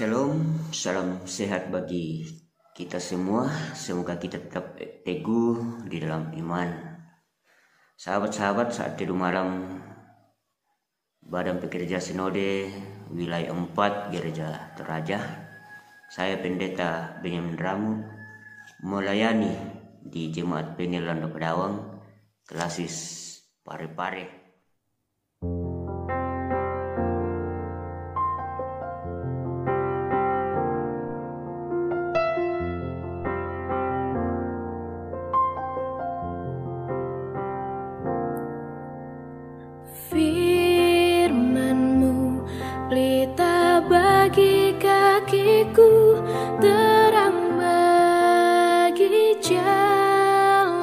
Shalom, salam sehat bagi kita semua. Semoga kita tetap teguh di dalam iman. Sahabat-sahabat, saat teduh malam Badan Pekerja Sinode Wilayah 4 Gereja Toraja, saya Pendeta Benyamin Ramu melayani di Jemaat Penil Londo Pedawang, Klasis Pare-Pare. Firman-Mu pelita bagi kakiku, terang bagi jalanku.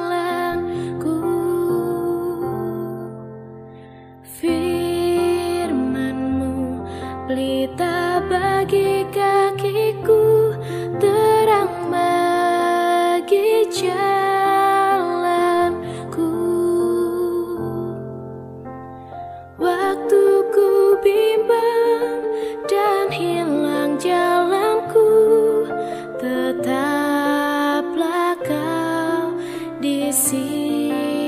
Firman-Mu pelita bagi kakiku, terang bagi jalanku. Waktu ku bimbang dan hilang jalanku, tetaplah Kau di sisiku,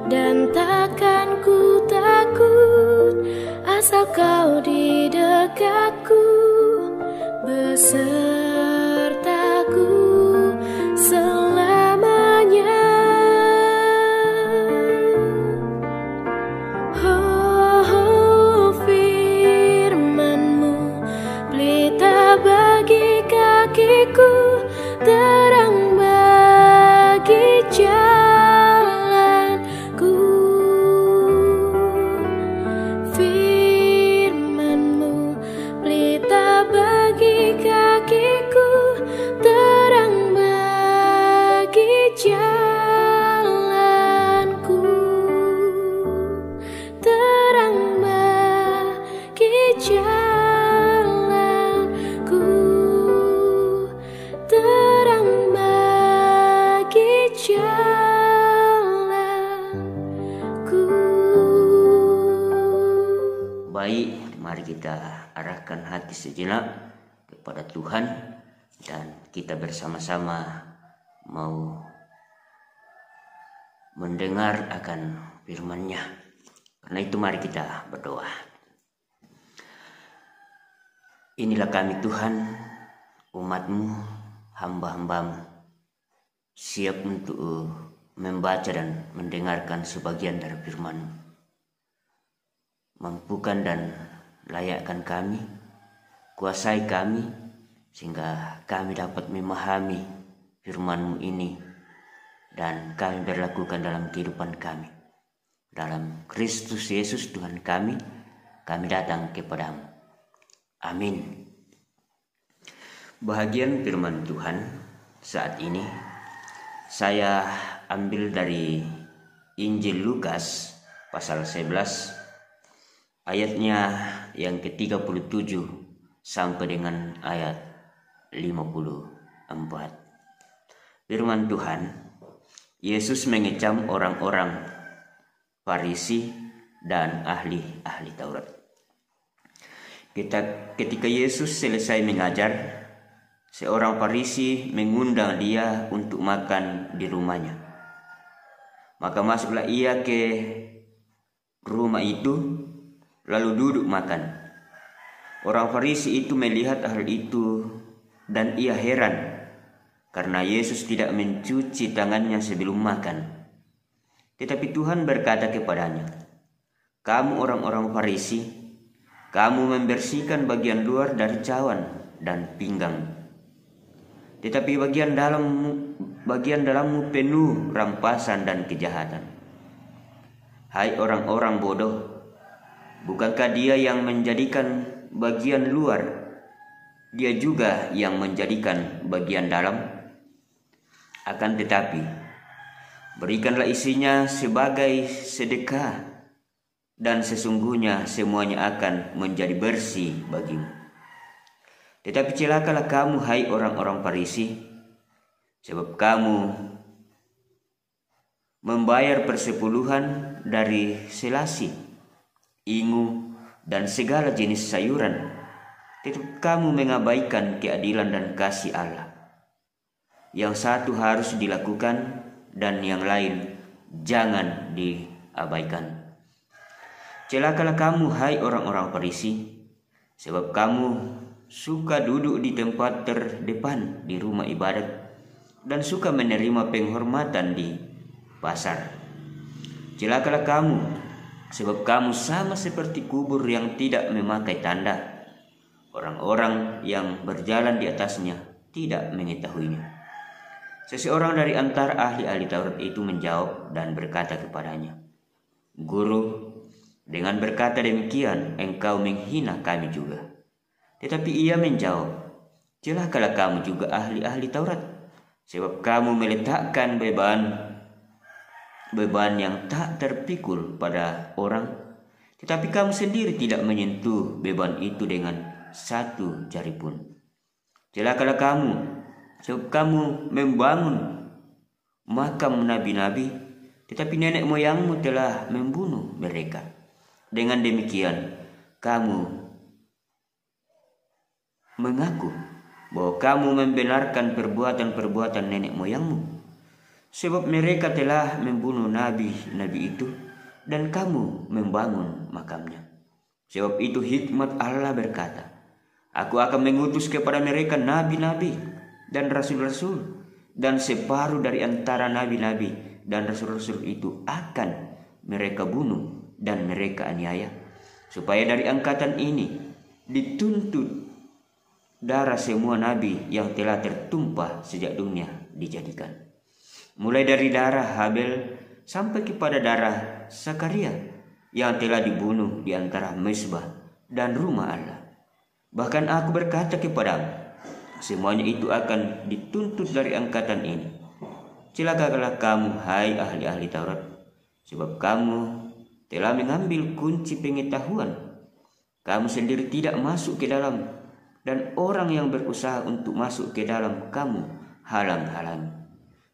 dan takkan ku takut asal Kau di dekatku, besertaku selamanya. Bagi kakiku, terang bagi jalanku. Firman-Mu pelita bagi kakiku, terang bagi jalanku, terang bagi jalanku. Terang bagi jalanku. Baik, mari kita arahkan hati sejenak kepada Tuhan dan kita bersama-sama mau mendengar akan firman-Nya. Karena itu mari kita berdoa. Inilah kami Tuhan, umat-Mu, hamba-hamba-Mu, siap untuk membaca dan mendengarkan sebagian dari firman-Mu. Mampukan dan layakkan kami, kuasai kami, sehingga kami dapat memahami firman-Mu ini dan kami berlakukan dalam kehidupan kami. Dalam Kristus Yesus Tuhan kami datang kepadamu. Amin. Bahagian firman Tuhan saat ini saya ambil dari Injil Lukas pasal 11 ayatnya yang ke-37 sampai dengan ayat 54. Firman Tuhan, Yesus mengecam orang-orang Farisi dan ahli Taurat. Ketika Yesus selesai mengajar, seorang Farisi mengundang dia untuk makan di rumahnya. Maka masuklah ia ke rumah itu, lalu duduk makan. Orang Farisi itu melihat hal itu dan ia heran, karena Yesus tidak mencuci tangannya sebelum makan. Tetapi Tuhan berkata kepadanya, "Kamu orang-orang Farisi, kamu membersihkan bagian luar dari cawan dan pinggang, tetapi bagian dalammu penuh rampasan dan kejahatan. Hai orang-orang bodoh, bukankah Dia yang menjadikan bagian luar, Dia juga yang menjadikan bagian dalam? Akan tetapi, berikanlah isinya sebagai sedekah, dan sesungguhnya semuanya akan menjadi bersih bagimu. Tetapi celakalah kamu, hai orang-orang Farisi, sebab kamu membayar persepuluhan dari selasi, ingu, dan segala jenis sayuran, tetap kamu mengabaikan keadilan dan kasih Allah. Yang satu harus dilakukan dan yang lain jangan diabaikan. Celakalah kamu, hai orang-orang Farisi, sebab kamu suka duduk di tempat terdepan di rumah ibadat dan suka menerima penghormatan di pasar. Celakalah kamu, sebab kamu sama seperti kubur yang tidak memakai tanda. Orang-orang yang berjalan di atasnya tidak mengetahuinya. Seseorang dari antara ahli-ahli Taurat itu menjawab dan berkata kepadanya, "Guru, dengan berkata demikian engkau menghina kami juga." Tetapi ia menjawab, "Celakalah kamu juga ahli-ahli Taurat, sebab kamu meletakkan beban yang tak terpikul pada orang, tetapi kamu sendiri tidak menyentuh beban itu dengan satu jari pun. Celakalah kamu, sebab kamu membangun makam nabi-nabi, tetapi nenek moyangmu telah membunuh mereka. Dengan demikian, kamu mengaku bahwa kamu membenarkan perbuatan-perbuatan nenek moyangmu, sebab mereka telah membunuh nabi-nabi itu, dan kamu membangun makamnya. Sebab itu hikmat Allah berkata, Aku akan mengutus kepada mereka nabi-nabi dan rasul-rasul, dan separuh dari antara nabi-nabi dan rasul-rasul itu akan mereka bunuh dan mereka aniaya, supaya dari angkatan ini dituntut darah semua nabi yang telah tertumpah sejak dunia dijadikan, mulai dari darah Habel sampai kepada darah Zakaria yang telah dibunuh di antara mezbah dan rumah Allah. Bahkan aku berkata kepadamu, semuanya itu akan dituntut dari angkatan ini. Celakalah kamu, hai ahli-ahli Taurat, sebab kamu telah mengambil kunci pengetahuan. Kamu sendiri tidak masuk ke dalam, dan orang yang berusaha untuk masuk ke dalam kamu halang-halangi.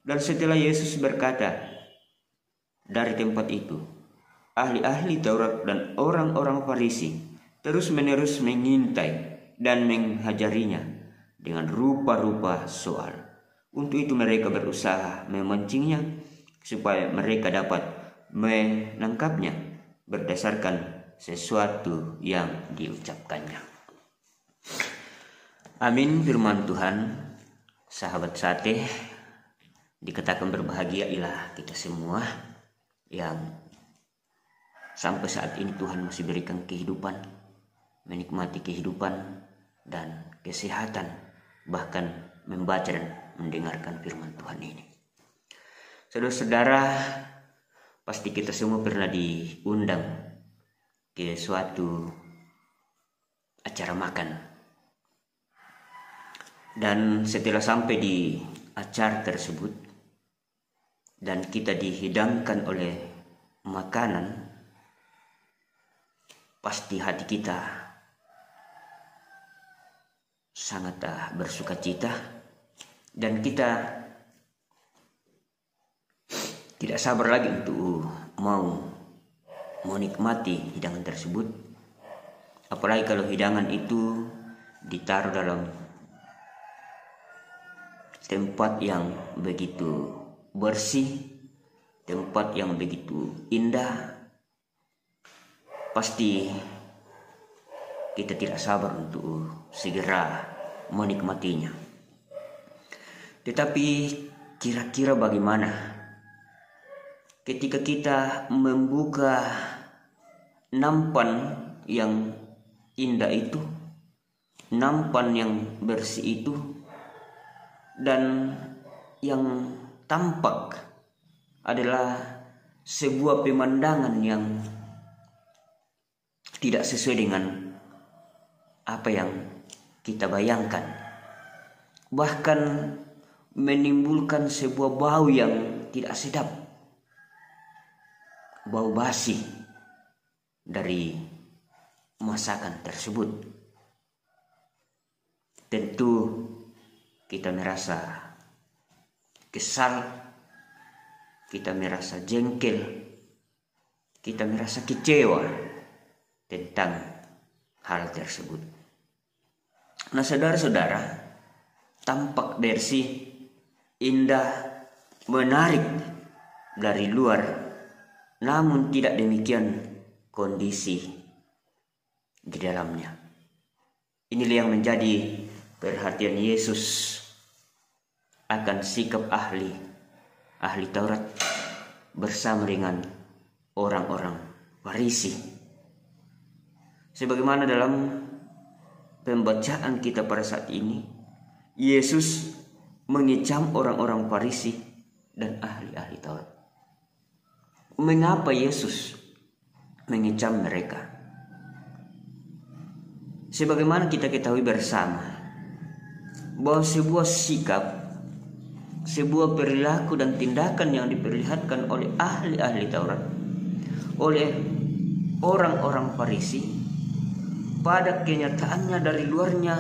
Dan setelah Yesus berkata dari tempat itu, ahli-ahli Taurat dan orang-orang Farisi terus-menerus mengintai dan menghajarinya dengan rupa-rupa soal. Untuk itu mereka berusaha memancingnya supaya mereka dapat menangkapnya berdasarkan sesuatu yang diucapkannya. Amin. Firman Tuhan. Sahabat sate, dikatakan berbahagiailah kita semua yang sampai saat ini Tuhan masih berikan kehidupan, menikmati kehidupan dan kesehatan, bahkan membaca dan mendengarkan firman Tuhan ini. Saudara-saudara, pasti kita semua pernah diundang ke suatu acara makan. Dan setelah sampai di acara tersebut dan kita dihidangkan oleh makanan, pasti hati kita sangat bersuka cita dan kita tidak sabar lagi untuk mau menikmati hidangan tersebut. Apalagi kalau hidangan itu ditaruh dalam tempat yang begitu bersih, tempat yang begitu indah, pasti kita tidak sabar untuk segera menikmatinya. Tetapi kira-kira bagaimana ketika kita membuka nampan yang indah itu, nampan yang bersih itu, dan yang tampak adalah sebuah pemandangan yang tidak sesuai dengan apa yang kita bayangkan, bahkan menimbulkan sebuah bau yang tidak sedap, bau basi dari masakan tersebut. Tentu kita merasa kesal, kita merasa jengkel, kita merasa kecewa tentang hal tersebut. Nah saudara-saudara, tampak bersih, indah, menarik dari luar, namun tidak demikian kondisi di dalamnya. Inilah yang menjadi perhatian Yesus akan sikap ahli Taurat bersama dengan orang-orang Farisi. Sebagaimana dalam pembacaan kita pada saat ini, Yesus mengecam orang-orang Farisi dan ahli-ahli Taurat. Mengapa Yesus mengecam mereka? Sebagaimana kita ketahui bersama bahwa sebuah sikap, sebuah perilaku dan tindakan yang diperlihatkan oleh ahli-ahli Taurat, oleh orang-orang Farisi, pada kenyataannya dari luarnya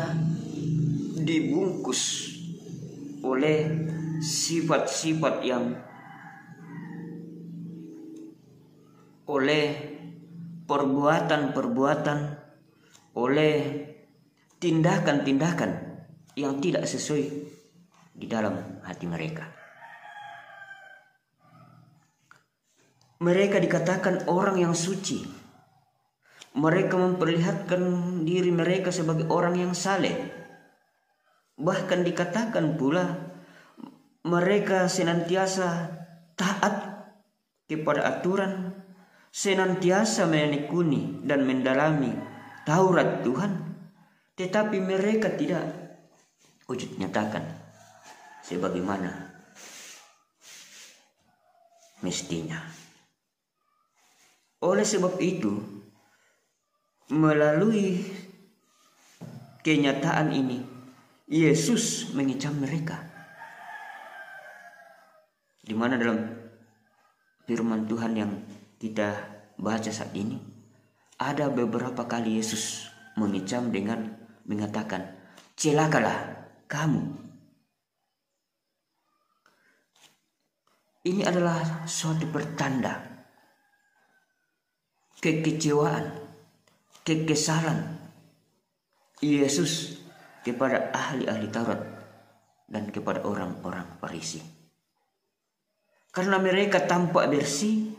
dibungkus oleh sifat-sifat yang, oleh perbuatan-perbuatan, oleh tindakan-tindakan yang tidak sesuai di dalam hati mereka. Mereka dikatakan orang yang suci. Mereka memperlihatkan diri mereka sebagai orang yang saleh. Bahkan dikatakan pula mereka senantiasa taat kepada aturan, senantiasa menekuni dan mendalami Taurat Tuhan, tetapi mereka tidak wujud nyatakan sebagaimana mestinya. Oleh sebab itu, melalui kenyataan ini, Yesus mengecam mereka. Di mana dalam firman Tuhan yang kita baca saat ini, ada beberapa kali Yesus mengecam dengan mengatakan, celakalah kamu. Ini adalah suatu pertanda kekecewaan, kekesalan Yesus kepada ahli-ahli Taurat dan kepada orang-orang Farisi. Karena mereka tampak bersih,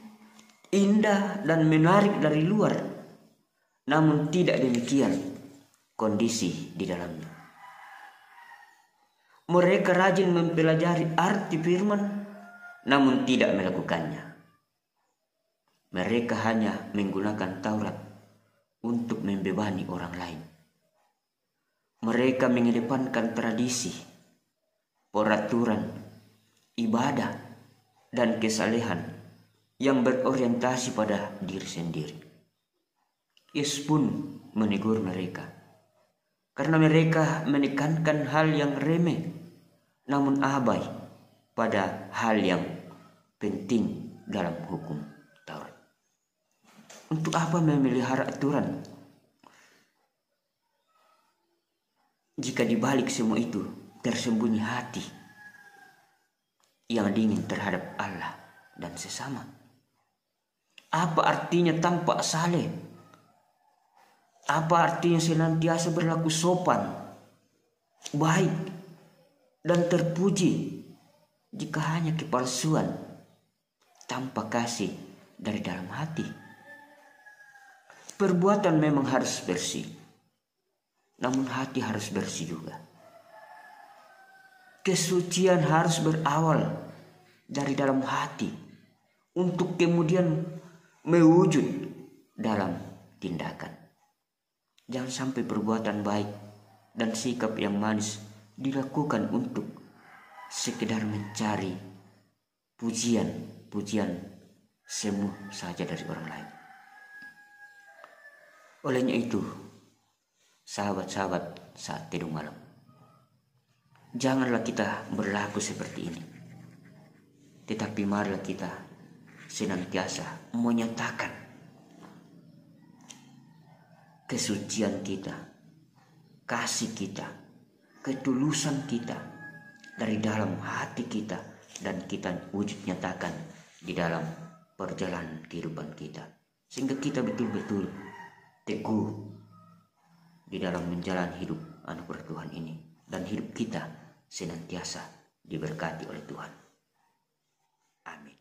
indah dan menarik dari luar, namun tidak demikian kondisi di dalamnya. Mereka rajin mempelajari arti firman, namun tidak melakukannya. Mereka hanya menggunakan Taurat untuk membebani orang lain. Mereka mengedepankan tradisi, peraturan, ibadah, dan kesalehan yang berorientasi pada diri sendiri. Yesus pun menegur mereka karena mereka menekankan hal yang remeh namun abai pada hal yang penting dalam hukum Taurat. Untuk apa memelihara aturan jika di balik semua itu tersembunyi hati yang dingin terhadap Allah dan sesama? Apa artinya tampak saleh? Apa artinya senantiasa berlaku sopan, baik, dan terpuji jika hanya kepalsuan tanpa kasih dari dalam hati? Perbuatan memang harus bersih, namun hati harus bersih juga. Kesucian harus berawal dari dalam hati untuk kemudian mewujud dalam tindakan. Jangan sampai perbuatan baik dan sikap yang manis dilakukan untuk sekedar mencari pujian semu saja dari orang lain. Olehnya itu, sahabat-sahabat saat tidur malam, janganlah kita berlaku seperti ini. Tetapi marilah kita senantiasa menyatakan kesucian kita, kasih kita, ketulusan kita dari dalam hati kita, dan kita wujud nyatakan di dalam perjalanan kehidupan kita, sehingga kita betul-betul teguh di dalam menjalani hidup anugerah Tuhan ini, dan hidup kita senantiasa diberkati oleh Tuhan. Amin.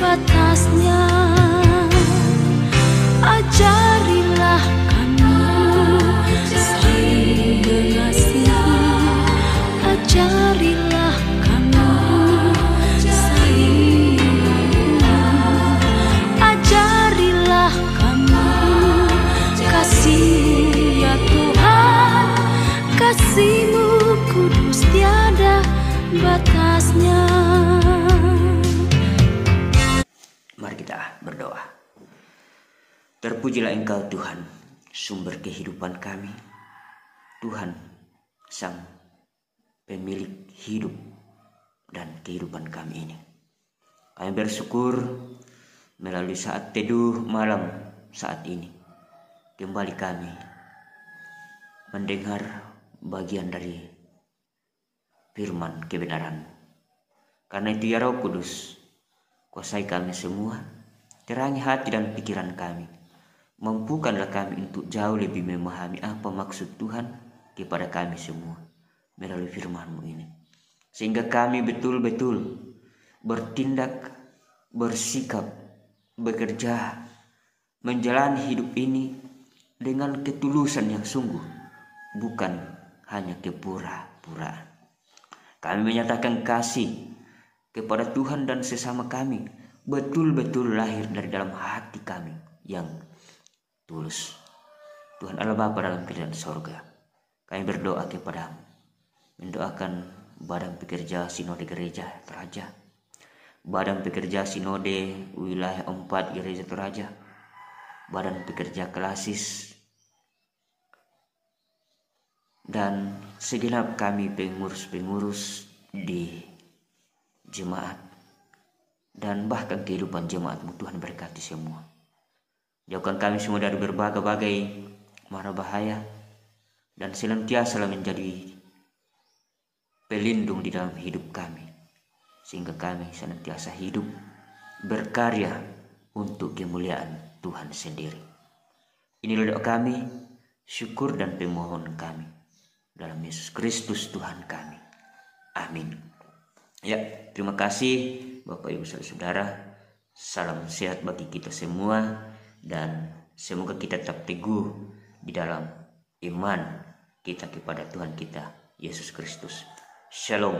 Batasnya, ajarilah kami saling mengasihi, ajarilah kami saling mengampuni, ajarilah kami kasih ya Tuhan, kasih-Mu kudus tiada batasnya. Mari kita berdoa. Terpujilah Engkau Tuhan, sumber kehidupan kami. Tuhan, Sang Pemilik hidup dan kehidupan kami ini. Kami bersyukur melalui saat teduh malam saat ini. Kembali kami mendengar bagian dari firman kebenaran. Karena itu ya Roh Kudus, kuasai kami semua, terangi hati dan pikiran kami. Mampukanlah kami untuk jauh lebih memahami apa maksud Tuhan kepada kami semua melalui firman-Mu ini. Sehingga kami betul-betul bertindak, bersikap, bekerja, menjalani hidup ini dengan ketulusan yang sungguh, bukan hanya kepura-puraan. Kami menyatakan kasih kepada Tuhan dan sesama kami betul-betul lahir dari dalam hati kami yang tulus. Tuhan Allah Bapa dalam kerajaan sorga, kami berdoa kepada-Mu, mendoakan Badan Pekerja Sinode Gereja Toraja, Badan Pekerja Sinode Wilayah 4 Gereja Toraja, Badan Pekerja Klasis, dan segenap kami pengurus-pengurus di jemaat dan bahkan kehidupan jemaat-Mu. Tuhan berkati semua. Jauhkan kami semua dari berbagai-bagai mara bahaya dan senantiasa menjadi pelindung di dalam hidup kami, sehingga kami senantiasa hidup berkarya untuk kemuliaan Tuhan sendiri. Inilah doa kami, syukur dan permohonan kami dalam Yesus Kristus Tuhan kami. Amin. Ya, terima kasih Bapak Ibu Saudara. Salam sehat bagi kita semua dan semoga kita tetap teguh di dalam iman kita kepada Tuhan kita Yesus Kristus. Shalom.